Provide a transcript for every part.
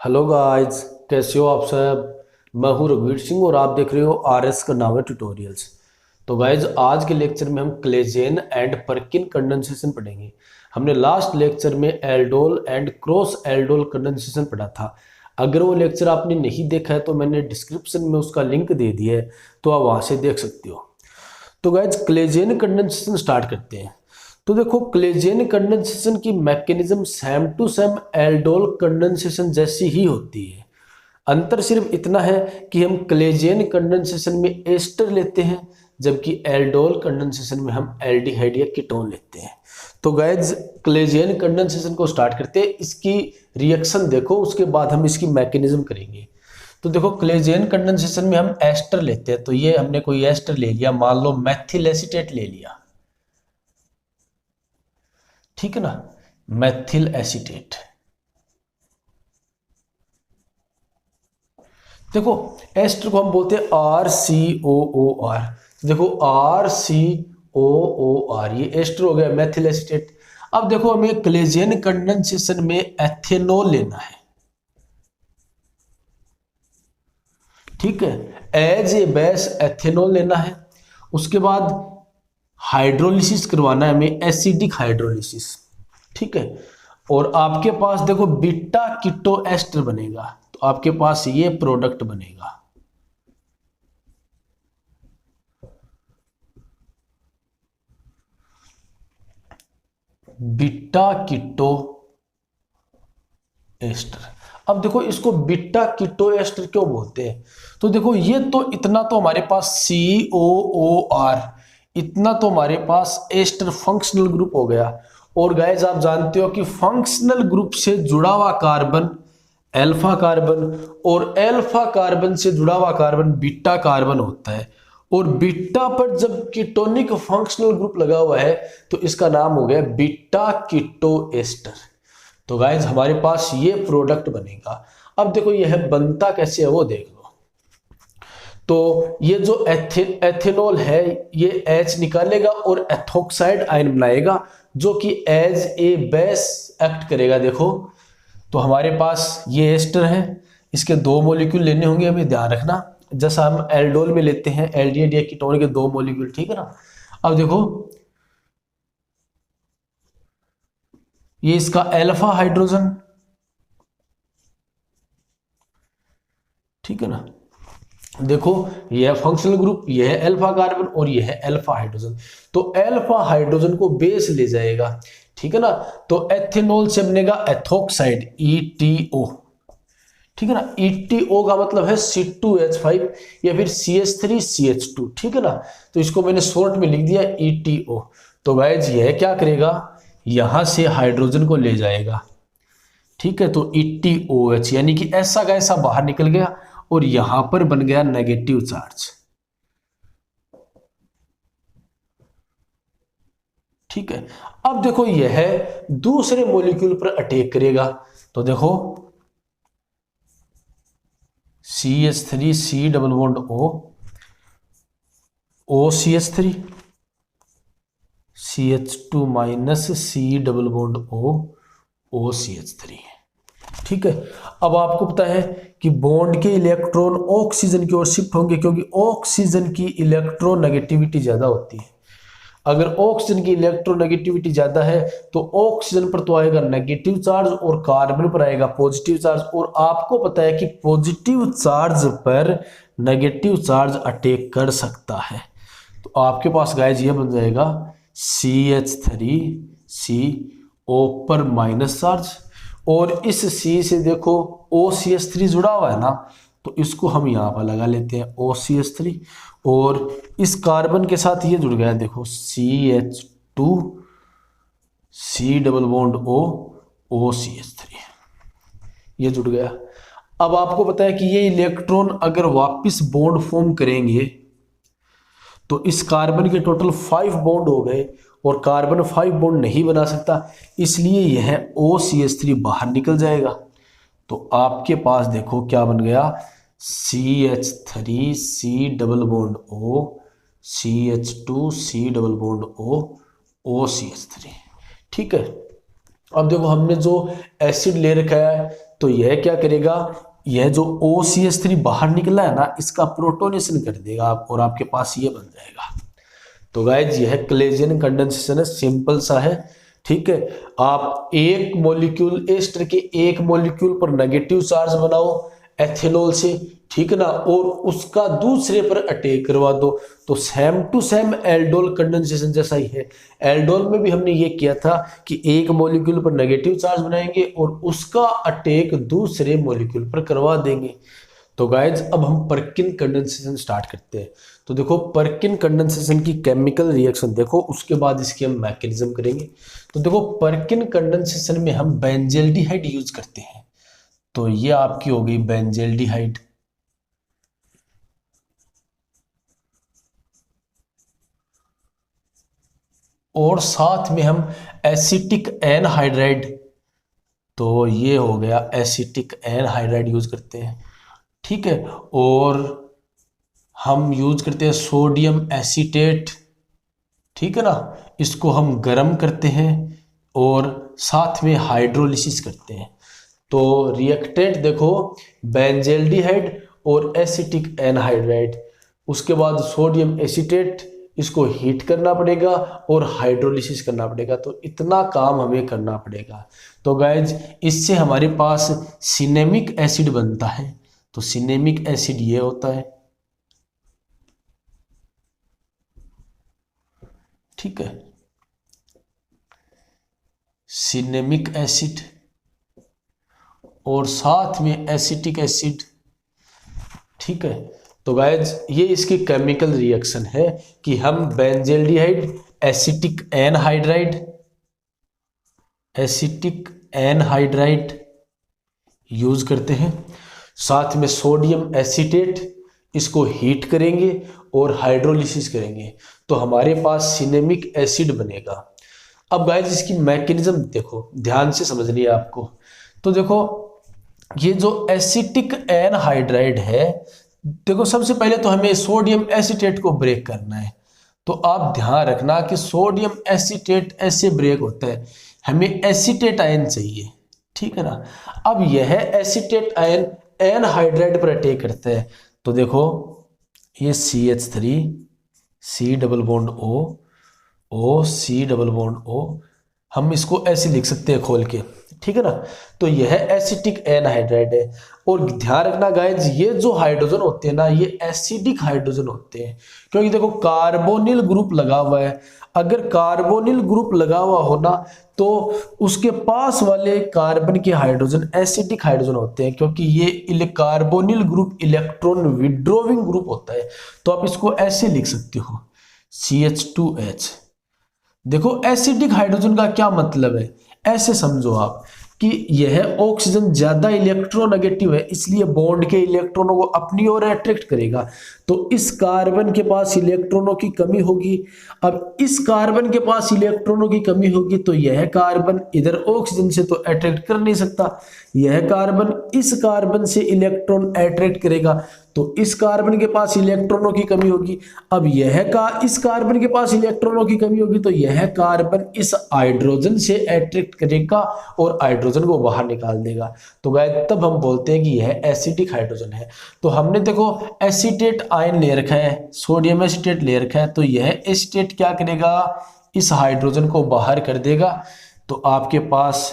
Hello guys, कैसे हो आप सब। मैं हूं रघुवीर सिंह और आप देख रहे हो आर.एस. कर्नावत ट्यूटोरियल्स। तो गाइस, आज के लेक्चर में हम क्लेजेन एंड परकिन कंडेंसेशन पढ़ेंगे। हमने लास्ट लेक्चर में aldol and cross aldol condensation पढ़ा था। अगर वो लेक्चर आपने नहीं देखा है तो मैंने डिस्क्रिप्शन में उसका लिंक दे दिया है, तो आप वहाँ से देख सकते हो। तो गाइस, क्लेजेन कंडेंसेशन स्टार्ट करते हैं। तो देखो, क्लेजेन कंडेंसेशन की mechanism same to same aldol condensation जैसी ही होती है। अंतर सिर्फ इतना है कि हम क्लेजेन कंडेंसेशन में एस्टर लेते हैं, जबकि एल्डोल कंडेंसेशन में हम एल्डिहाइड या कीटोन लेते हैं। तो गाइस, क्लेजेन कंडेंसेशन को स्टार्ट करते हैं। इसकी रिएक्शन देखो, उसके बाद हम इसकी मैकेनिज्म करेंगे। तो देखो, क्लेजेन कंडेंसेशन में हम एस्टर लेते हैं। तो ये हमने कोई एस्टर ले लिया, मान लो मैथिल एसीटेट ले लिया, ठीक है ना, मैथिल एसीटेट। देखो, एस्टर को हम बोलते हैं RCOOR। देखो, RCOOR, ये एस्टर हो गया, मैथिल एसीटेट। अब देखो, हमें क्लेजेन कंडेंसेशन में एथेनॉल लेना है, ठीक है, एज ए बेस एथेनॉल लेना है। उसके बाद हाइड्रोलिसिस करवाना है हमें, एसिडिक हाइड्रोलिसिस, ठीक है। और आपके पास देखो बीटा कीटो एस्टर बनेगा, तो आपके पास ये प्रोडक्ट बनेगा। Beta keto ester. अब देखो, इसको बीटा कीटो एस्टर क्यों बोलते हैं? तो देखो, ये तो इतना तो हमारे पास COOR, इतना तो हमारे पास एस्टर फंक्शनल ग्रुप हो गया। और गाइस, आप जानते हो कि फंक्शनल ग्रुप से जुड़ा हुआ कार्बन अल्फा कार्बन, और अल्फा कार्बन से जुड़ा हुआ कार्बन बीटा कार्बन होता है। और बीटा पर जब कीटोनिक फंक्शनल ग्रुप लगा हुआ है तो इसका नाम हो गया बीटा कीटो एस्टर। तो गाइज, हमारे पास ये प्रोडक्ट बनेगा। अब देखो, यह बनता कैसे है वो देख लो। तो ये जो एथेनॉल है, ये H निकालेगा और एथोक्साइड आयन बनाएगा, जो कि एज ए बेस एक्ट करेगा। देखो, तो हमारे पास ये एस्टर है, इसके दो मॉलिक्यूल लेने होंगे, हमें ध्यान रखना, जैसा हम एल्डोल में लेते हैं एल्डिहाइड या कीटोन के दो मॉलिक्यूल, ठीक है ना। अब देखो, ये इसका अल्फा हाइड्रोजन, ठीक है ना। देखो, यह फंक्शनल ग्रुप, यह है अल्फा कार्बन और यह है अल्फा हाइड्रोजन। तो अल्फा हाइड्रोजन को बेस ले जाएगा, ठीक है ना। तो एथेनॉल से बनेगा एथोक्साइड ETO, ठीक है ना। ETO का मतलब है C2H5 या फिर CH3CH2, ठीक है ना। तो इसको मैंने शॉर्ट में लिख दिया ETO। तो गाइज, यह क्या करेगा, यहां से हाइड्रोजन को ले जाएगा, ठीक है। तो ETOH यानी कि ऐसा का ऐसा बाहर निकल गया और यहां पर बन गया नेगेटिव चार्ज, ठीक है। अब देखो, यह दूसरे मॉलिक्यूल पर अटैक करेगा। तो देखो, CH3 double bond OCH3, CH2 minus C double bond OCH3, ठीक है। अब आपको पता है कि बॉन्ड के इलेक्ट्रॉन ऑक्सीजन की ओर शिफ्ट होंगे, क्योंकि ऑक्सीजन की इलेक्ट्रोनेगेटिविटी ज्यादा होती है। अगर ऑक्सीजन की इलेक्ट्रोनेगेटिविटी ज्यादा है तो ऑक्सीजन पर तो आएगा नेगेटिव चार्ज और कार्बन पर आएगा पॉजिटिव चार्ज। और आपको पता है कि पॉजिटिव चार्ज पर नेगेटिव चार्ज अटैक कर सकता है। तो आपके पास गाइज ये बन जाएगा CH3CO पर माइनस चार्ज, और इस C से देखो OCH3 जुड़ा हुआ है ना, तो इसको हम यहाँ पर लगा लेते हैं OCH3, और इस कार्बन के साथ ये जुड़ गया, देखो CH2 C double bond OCH3, ये जुड़ गया। अब आपको पता है कि ये इलेक्ट्रॉन अगर वापस बॉन्ड फॉर्म करेंगे तो इस कार्बन के टोटल 5 बॉन्ड हो गए, और कार्बन 5 बॉन्ड नहीं बना सकता, इसलिए यह OCH3 बाहर निकल जाएगा। तो आपके पास देखो क्या बन गया, CH3C double bond O, CH2C double bond O, OCH3, ठीक है। अब देखो, हमने जो एसिड ले रखा है तो यह क्या करेगा, यह जो OCH3 बाहर निकला है ना, इसका प्रोटोनेशन कर देगा और आपके पास ये बन जाएगा। तो गाइज यह क्लेजियन कंडेंसेशन है, सिंपल सा है। ठीक है, आप एक मॉलिक्यूल एस्टर के एक मॉलिक्यूल पर नेगेटिव चार्ज बनाओ एथिनॉल से, ठीक है ना, और उसका दूसरे पर अटैक करवा दो, तो same to same aldol condensation जैसा ही है। एल्डोल में भी हमने ये किया था कि एक मॉलिक्यूल पर नेगेटिव चार्ज बनाएंगे और उसका अटैक दूसरे मॉलिक्यूल पर करवा देंगे। तो गाइज अब हम परकिन कंडेंसेशन स्टार्ट करते हैं। तो देखो परकिन कंडेंसेशन की केमिकल रिएक्शन देखो, उसके बाद इसकी हम मैकेनिज्म करेंगे। तो देखो परकिन कंडेंसेशन में हम बेंजल्डिहाइड यूज करते हैं। तो ये आपकी हो गई बेंजल्डिहाइड, और साथ में हम एसिटिक एनहाइड्राइड, तो ये हो गया एसिटिक एनहाइड्राइड यूज करते हैं। ठीक है, और हम यूज करते हैं सोडियम एसीटेट, ठीक है ना, इसको हम गर्म करते हैं और साथ में हाइड्रोलिसिस करते हैं। तो रिएक्टेंट देखो बेंजल्डिहाइड और एसिटिक एनहाइड्राइड, उसके बाद सोडियम एसीटेट, इसको हीट करना पड़ेगा और हाइड्रोलिसिस करना पड़ेगा। तो इतना काम हमें करना पड़ेगा। तो गाइज इससे हमारे पास सिनेमिक एसिड बनता है। तो सिनेमिक एसिड ये होता है, ठीक है, सिनेमिक एसिड और साथ में एसिटिक एसिड। ठीक है, तो गाइज ये इसकी केमिकल रिएक्शन है कि हम बेंजल्डिहाइड एसिटिक एनहाइड्राइड यूज करते हैं, साथ में सोडियम एसीटेट, इसको हीट करेंगे और हाइड्रोलिसिस करेंगे, तो हमारे पास सिनेमिक एसिड बनेगा। अब गाइस इसकी मैकेनिज्म देखो, ध्यान से समझनी है आपको। तो देखो ये जो एसिटिक एनहाइड्राइड है, देखो सबसे पहले तो हमें सोडियम एसीटेट को ब्रेक करना है। तो आप ध्यान रखना कि सोडियम एसीटेट ऐसे ब्रेक होता है, हमें एसीटेट आयन चाहिए, ठीक है ना। अब यह एसीटेट आयन एनहाइड्राइड पर अटैक करता है। तो देखो ये CH3 C double bond O C double bond O, हम इसको ऐसे लिख सकते हैं खोल के, ठीक है ना। तो यह एसिटिक एनहाइड्राइड है। और ध्यान रखना गाइज ये जो हाइड्रोजन होते हैं ना, ये एसिडिक हाइड्रोजन होते हैं, क्योंकि देखो कार्बोनिल ग्रुप लगा हुआ है। अगर कार्बोनिल ग्रुप लगा हुआ हो ना, तो उसके पास वाले कार्बन के हाइड्रोजन एसिडिक हाइड्रोजन होते हैं, क्योंकि ये carbonyl group electron withdrawing group होता है। तो आप इसको ऐसे लिख सकते हो CH2H। देखो एसिडिक हाइड्रोजन का क्या मतलब है, ऐसे समझो आप कि यह ऑक्सीजन ज्यादा इलेक्ट्रोनेगेटिव है, इसलिए बॉन्ड के इलेक्ट्रॉनों को अपनी ओर अट्रैक्ट करेगा। तो इस कार्बन के पास इलेक्ट्रॉनों की कमी होगी। अब इस कार्बन के पास इलेक्ट्रॉनों की कमी होगी, तो यह कार्बन इधर ऑक्सीजन से तो अट्रैक्ट कर नहीं सकता, यह कार्बन इस कार्बन से इलेक्ट्रॉन अट्रैक्ट करेगा। तो इस कार्बन के पास इलेक्ट्रॉनों की कमी होगी। अब इस कार्बन के पास इलेक्ट्रॉनों की कमी होगी, तो यह कार्बन इस हाइड्रोजन से अट्रैक्ट करेगा और हाइड्रोजन को बाहर निकाल देगा। तो गाइस तब हम बोलते हैं कि यह एसिडिक हाइड्रोजन है। तो हमने देखो एसीटेट आयन ले रखा है, सोडियम एसीटेट ले रखा है, तो यह एसीटेट क्या करेगा, इस हाइड्रोजन को बाहर कर देगा। तो आपके पास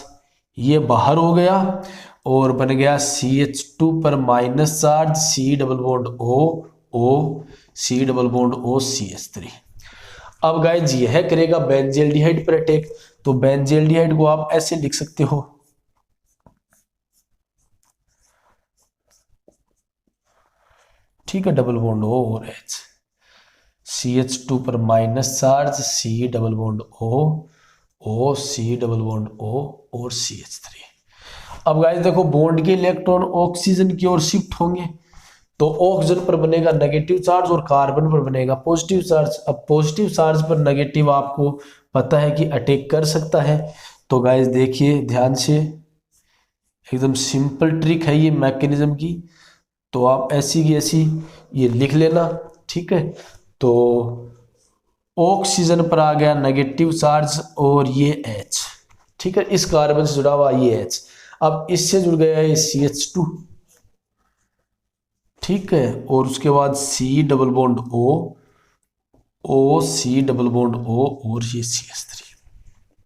ये बाहर हो गया और बन गया CH2 पर minus charge, C double bond O C double bond O CH3। अब गाइज यह करेगा बेंजल्डिहाइड पर अटैक। तो बेंजल्डिहाइड को आप ऐसे लिख सकते हो, ठीक है, डबल बॉन्ड O और H, CH2 पर minus charge, C double bond O C double bond O और CH3। अब गाइस देखो बॉन्ड के इलेक्ट्रॉन ऑक्सीजन की ओर शिफ्ट होंगे, तो ऑक्सीजन पर बनेगा नेगेटिव चार्ज और कार्बन पर बनेगा पॉजिटिव चार्ज। अब पॉजिटिव चार्ज पर नेगेटिव आपको पता है कि अटैक कर सकता है। तो गाइस देखिए ध्यान से, एकदम सिंपल ट्रिक है ये मैकेनिज्म की। तो आप ऐसी की ऐसी ये लिख लेना, ठीक है। तो ऑक्सीजन पर आ गया नेगेटिव चार्ज और ये H, ठीक है, इस कार्बन से जुड़ा हुआ ये H। अब इससे जुड़ गया है CH2, ठीक है, और उसके बाद C double bond O C double bond O और ये CH3,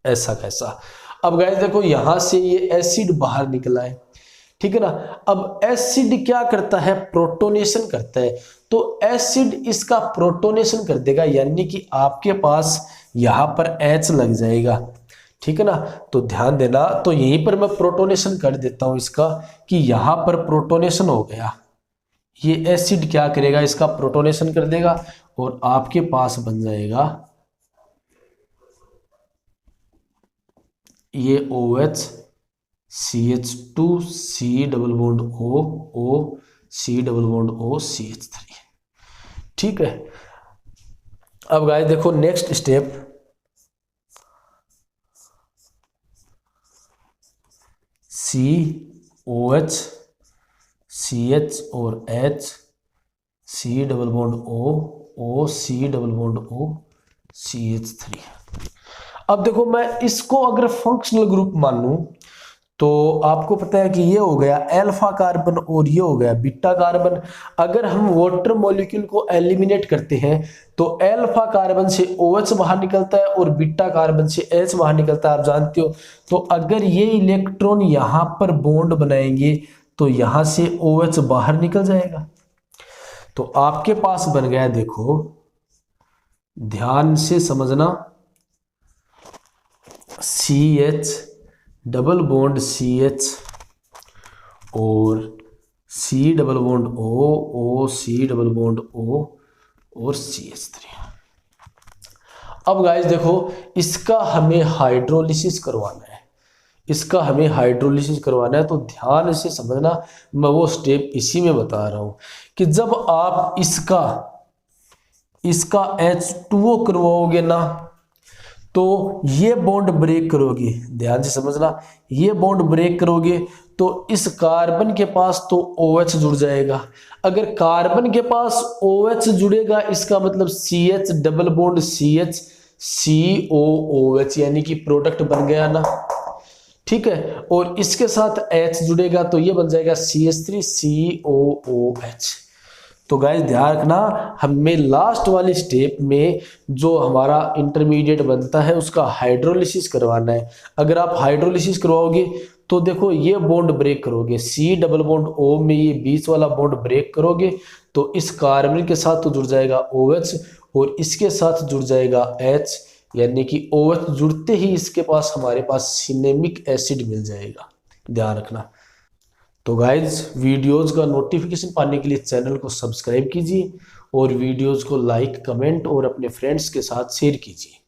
ऐसा कैसा। अब गाइस देखो यहां से ये एसिड बाहर निकला है, ठीक है ना। अब एसिड क्या करता है, प्रोटोनेशन करता है, तो एसिड इसका प्रोटोनेशन कर देगा, यानी कि आपके पास यहां पर H लग जाएगा, ठीक है ना। तो ध्यान देना, तो यहीं पर मैं प्रोटोनेशन कर देता हूं इसका, कि यहां पर प्रोटोनेशन हो गया, ये एसिड क्या करेगा, इसका प्रोटोनेशन कर देगा और आपके पास बन जाएगा ये OH CH2 C double bond O C double bond O CH3, ठीक है। अब गाइस देखो नेक्स्ट स्टेप, COH CH और H C double bond O C double bond O CH3। अब देखो मैं इसको अगर फंक्शनल ग्रुप मानूं तो आपको पता है कि ये हो गया अल्फा कार्बन और ये हो गया बीटा कार्बन। अगर हम वाटर मॉलिक्यूल को एलिमिनेट करते हैं तो अल्फा कार्बन से OH बाहर निकलता है और बीटा कार्बन से H बाहर निकलता है, आप जानते हो। तो अगर ये इलेक्ट्रॉन यहां पर बॉन्ड बनाएंगे तो यहां से OH बाहर निकल जाएगा। तो आपके पास बन गया, देखो ध्यान से समझना, CH डबल बॉन्ड CH और C double bond O C double bond O और CH3। अब गाइस देखो इसका हमें हाइड्रोलिसिस करवाना है, इसका हमें हाइड्रोलिसिस करवाना है, तो ध्यान से समझना, मैं वो स्टेप इसी में बता रहा हूं कि जब आप इसका H2O करवाओगे ना तो ये बॉन्ड ब्रेक करोगे, ध्यान से समझना, ये बॉन्ड ब्रेक करोगे तो इस कार्बन के पास तो OH जुड़ जाएगा। अगर कार्बन के पास OH जुड़ेगा इसका मतलब CH double bond CH COOH, यानी कि प्रोडक्ट बन गया ना, ठीक है। और इसके साथ H जुड़ेगा तो ये बन जाएगा CH3 COOH। तो गाइस ध्यान रखना, हमें लास्ट वाले स्टेप में जो हमारा इंटरमीडिएट बनता है उसका हाइड्रोलिसिस करवाना है। अगर आप हाइड्रोलिसिस करवाओगे तो देखो ये बॉन्ड ब्रेक करोगे, C डबल बॉन्ड O में ये बीच वाला बॉन्ड ब्रेक करोगे तो इस कार्बन के साथ तो जुड़ जाएगा OH और इसके साथ जुड़ जाएगा H, यानी कि OH जुड़ते ही इसके पास हमारे पास सिनेमिक एसिड मिल जाएगा, ध्यान रखना। तो गाइज वीडियोस का नोटिफिकेशन पाने के लिए चैनल को सब्सक्राइब कीजिए और वीडियोस को लाइक, कमेंट और अपने फ्रेंड्स के साथ शेयर कीजिए।